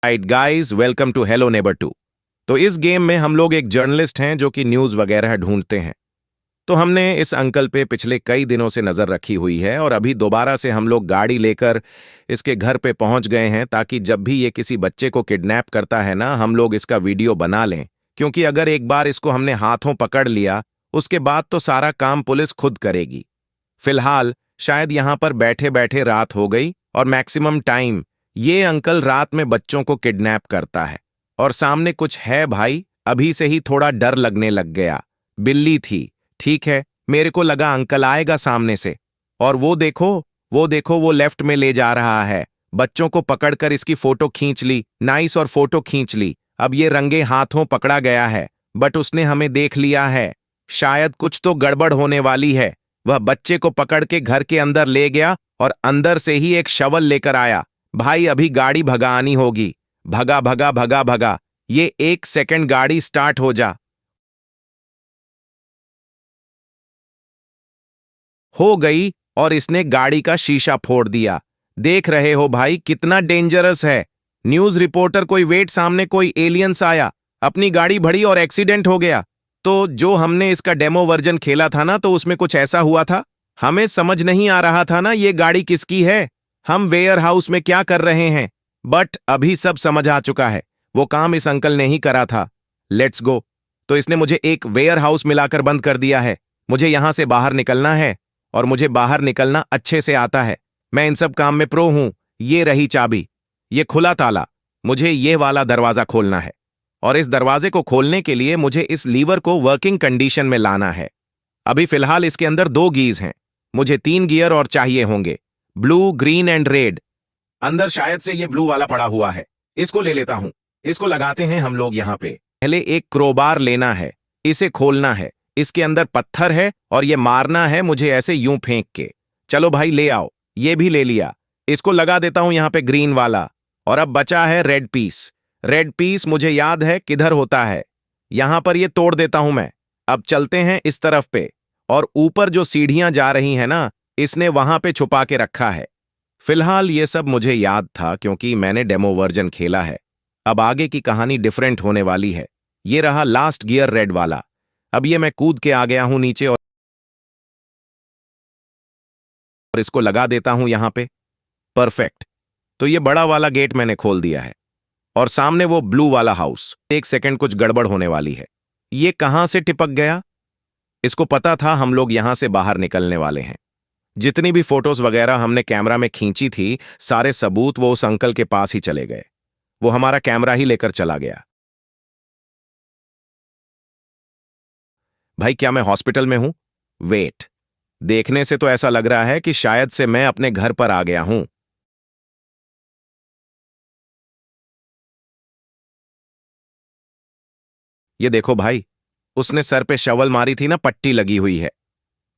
Right guys, welcome to hello neighbor 2। तो इस game में हम लोग एक जर्नलिस्ट हैं जो कि न्यूज़ वगैरह ढूंढते हैं। तो हमने इस अंकल पे पिछले कई दिनों से नज़र रखी हुई है और अभी दोबारा से हम लोग गाड़ी लेकर इसके घर पे पहुंच गए हैं ताकि जब भी ये किसी बच्चे को किडनैप करता है ना, हम लोग इसका वीडियो बना लें। क्योंकि अगर एक बार इसको हमने हाथों पकड़ लिया, उसके बाद तो सारा काम पुलिस खुद करेगी। फिलहाल शायद यहां पर बैठे बैठे रात हो गई और मैक्सिमम टाइम ये अंकल रात में बच्चों को किडनैप करता है। और सामने कुछ है भाई, अभी से ही थोड़ा डर लगने लग गया। बिल्ली थी, ठीक है, मेरे को लगा अंकल आएगा सामने से। और वो देखो, वो लेफ्ट में ले जा रहा है। बच्चों को पकड़कर इसकी फोटो खींच ली, नाइस, और फोटो खींच ली। अब ये रंगे हाथों पकड़ा गया है, बट उसने हमें देख लिया है। शायद कुछ तो गड़बड़ होने वाली है। वह बच्चे को पकड़ के घर के अंदर ले गया और अंदर से ही एक शवल लेकर आया। भाई अभी गाड़ी भगानी होगी। भगा भगा भगा भगा, ये 1 सेकंड गाड़ी स्टार्ट हो गई और इसने गाड़ी का शीशा फोड़ दिया। देख रहे हो भाई कितना डेंजरस है। न्यूज़ रिपोर्टर कोई वेट, सामने कोई एलियंस आया, अपनी गाड़ी भड़ी और एक्सीडेंट हो गया। तो जो हमने इसका डेमो वर्जन खेला था ना, तो उसमें कुछ ऐसा हुआ था। हमें समझ नहीं आ रहा था ना ये गाड़ी किसकी है, हम वेयर हाउस में क्या कर रहे हैं। बट अभी सब समझ आ चुका है, वो काम इस अंकल ने ही करा था। Let's go. तो इसने मुझे एक वेयर हाउस मिलाकर बंद कर दिया है। मुझे यहां से बाहर निकलना है और मुझे बाहर निकलना अच्छे से आता है। मैं इन सब काम में प्रो हूं। ये रही चाबी, ये खुला ताला। मुझे ये वाला दरवाजा खोलना है और इस दरवाजे को खोलने के लिए मुझे इस लीवर को वर्किंग कंडीशन में लाना है। अभी फिलहाल इसके अंदर 2 गियर्स हैं, मुझे 3 गियर और चाहिए होंगे, ब्लू, ग्रीन एंड रेड। अंदर शायद से ये ब्लू वाला पड़ा हुआ है, इसको ले लेता हूं। इसको लगाते हैं हम लोग यहां पे। पहले एक क्रोबार लेना है, इसे खोलना है। इसके अंदर पत्थर है और ये मारना है मुझे ऐसे यूं फेंक के। चलो भाई ले आओ, ये भी ले लिया। इसको लगा देता हूं यहां पे ग्रीन वाला। और अब बचा है रेड पीस। रेड पीस मुझे याद है किधर होता है, यहां पर ये तोड़ देता हूं मैं। अब चलते हैं इस तरफ पे, और ऊपर जो सीढ़ियां जा रही हैं ना, इसने वहां पे छुपा के रखा है। फिलहाल ये सब मुझे याद था क्योंकि मैंने डेमो वर्जन खेला है। अब आगे की कहानी डिफरेंट होने वाली है। ये रहा लास्ट गियर, रेड वाला। अब ये मैं कूद के आ गया हूं नीचे और इसको लगा देता हूं यहां पे। परफेक्ट। तो ये बड़ा वाला गेट मैंने खोल दिया है और सामने वो ब्लू वाला हाउस। 1 सेकंड, कुछ गड़बड़ होने वाली है। ये कहां से टिपक गया? इसको पता था हम लोग यहां से बाहर निकलने वाले हैं। जितनी भी फोटोज वगैरह हमने कैमरा में खींची थी, सारे सबूत वो उस अंकल के पास ही चले गए। वो हमारा कैमरा ही लेकर चला गया। भाई क्या मैं हॉस्पिटल में हूं? वेट, देखने से तो ऐसा लग रहा है कि शायद से मैं अपने घर पर आ गया हूं। ये देखो भाई, उसने सर पे शवल मारी थी ना, पट्टी लगी हुई है।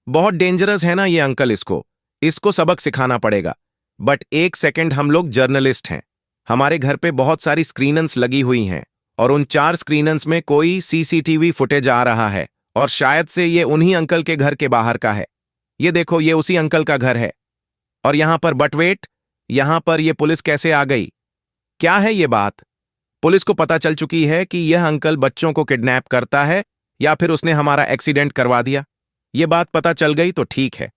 बहुत डेंजरस है ना ये अंकल, इसको इसको सबक सिखाना पड़ेगा। बट 1 सेकंड, हम लोग जर्नलिस्ट हैं। हमारे घर पे बहुत सारी स्क्रीनन्स लगी हुई हैं और उन 4 स्क्रीनन्स में कोई सीसीटीवी फुटेज आ रहा है और शायद से ये उन्हीं अंकल के घर के बाहर का है। ये देखो, ये उसी अंकल का घर है। और यहां पर, बट वेट, यहां पर ये पुलिस कैसे आ गई? क्या है ये बात? पुलिस को पता चल चुकी है कि यह अंकल बच्चों को किडनैप करता है या फिर उसने हमारा एक्सीडेंट करवा दिया। ये बात पता चल गई तो ठीक है,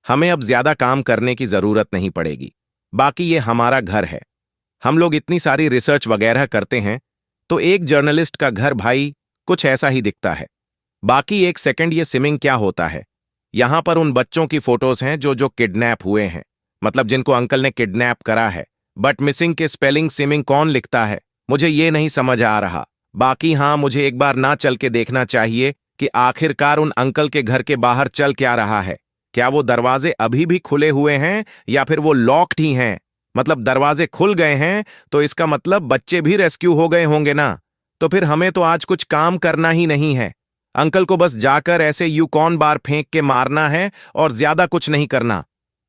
हमें अब ज्यादा काम करने की जरूरत नहीं पड़ेगी। बाकी ये हमारा घर है, हम लोग इतनी सारी रिसर्च वगैरह करते हैं, तो एक जर्नलिस्ट का घर भाई कुछ ऐसा ही दिखता है। बाकी 1 सेकंड, ये सिमिंग क्या होता है? यहां पर उन बच्चों की फोटोज हैं जो जो किडनैप हुए हैं, मतलब जिनको अंकल ने किडनैप करा है। बट मिसिंग के स्पेलिंग सिमिंग कौन लिखता है, मुझे ये नहीं समझ आ रहा। बाकी हाँ, मुझे एक बार ना चल के देखना चाहिए कि आखिरकार उन अंकल के घर के बाहर चल क्या रहा है। क्या वो दरवाजे अभी भी खुले हुए हैं या फिर वो लॉक्ड ही हैं? मतलब दरवाजे खुल गए हैं तो इसका मतलब बच्चे भी रेस्क्यू हो गए होंगे ना। तो फिर हमें तो आज कुछ काम करना ही नहीं है। अंकल को बस जाकर ऐसे यूकॉन बार फेंक के मारना है और ज्यादा कुछ नहीं करना।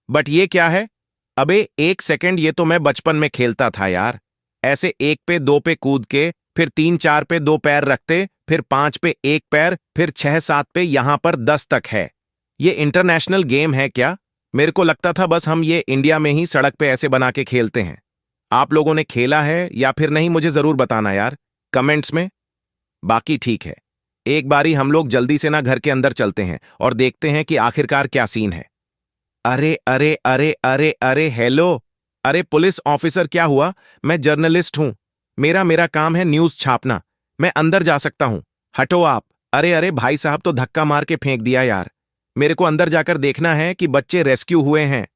बट ये क्या है? अबे 1 सेकंड, ये तो मैं बचपन में खेलता था यार। ऐसे 1 पे 2 पे कूद के, फिर 3 4 पे 2 पैर रखते, फिर 5 पे 1 पैर, फिर 6 7 पे यहां पर 10 तक है। ये इंटरनेशनल गेम है क्या? मेरे को लगता था बस हम ये इंडिया में ही सड़क पे ऐसे बना के खेलते हैं। आप लोगों ने खेला है या फिर नहीं मुझे जरूर बताना यार, कमेंट्स में। बाकी ठीक है, एक बारी हम लोग जल्दी से ना घर के अंदर चलते हैं और देखते हैं कि आखिरकार क्या सीन है। अरे अरे अरे अरे अरे हेलो। अरे पुलिस ऑफिसर क्या हुआ? मैं जर्नलिस्ट हूं। मेरा मेरा काम है न्यूज छापना। मैं अंदर जा सकता हूं। हटो आप। अरे अरे भाई साहब तो धक्का मार के फेंक दिया यार। मेरे को अंदर जाकर देखना है कि बच्चे रेस्क्यू हुए हैं।